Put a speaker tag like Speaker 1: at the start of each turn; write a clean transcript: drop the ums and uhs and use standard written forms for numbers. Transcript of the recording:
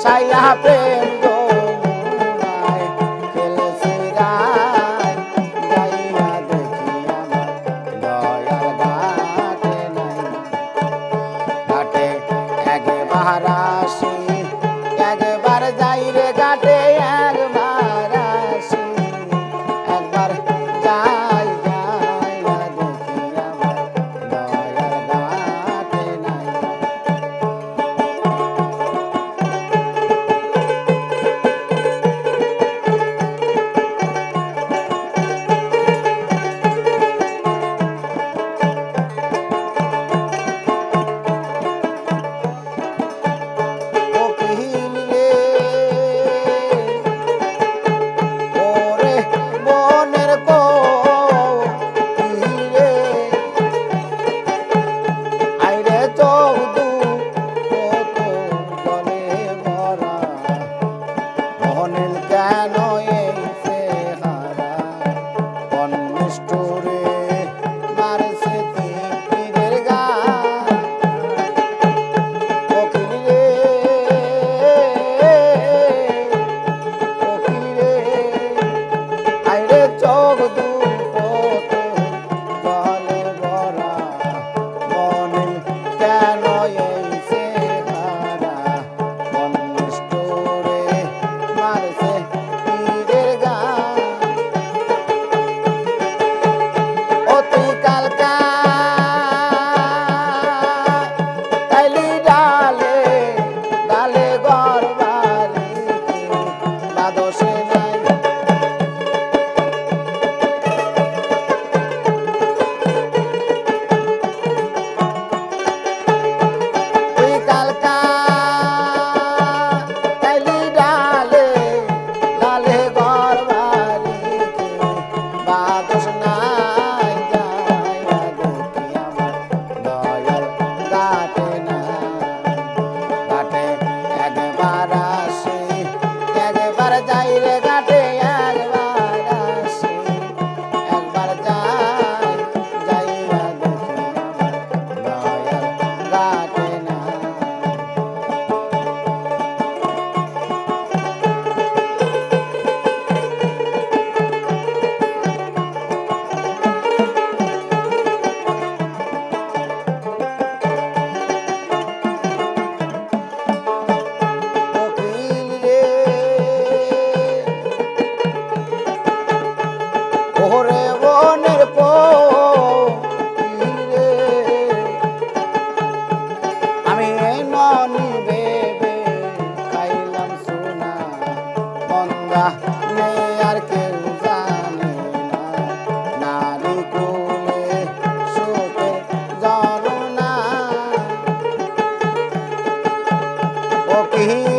Speaker 1: সাইয়া প্রেম যমুনায় খেলছে গায় যাইয়া দেখি আমার দয়াল ঘাটে নাই ঘাটে একবার আসি একবার যাই রে ঘাটে একবার আসি একবার যাই যাইয়া দেখি আমার দয়াল ঘাটে নাই কেন এই চেহারা কন্নিষ্ঠুরে মারছে তীরের গান কোকিল রে কোকিল রে আইরে চোখ দুটো জলে ভরা মনিল কেন এই চেহারা কন্নিষ্ঠুরে মারছে তীরের গান অতি কালকা তাইলি ডালে ডালে ঘর বাড়িতে বাদশে নাই তুই কালকা তাইলি ডালে ডালে ঘর বাড়িতে বাদশ নাই যাইয়া দেখি আমার দয়াল ঘাটে নাই ঘাটে একবার আসি একবার যাই রে ঘাটে একবার আসি একবার যাই যাইয়া দেখি আমার দয়াল ঘাটে নাই কোকিল রে ওরে বনের কোকিল রে আমি ননি ভেবে খাইলাম সোনা মন্দা নেই আর কেউ জানে না নারী কুলে সুখে জননা কোকিল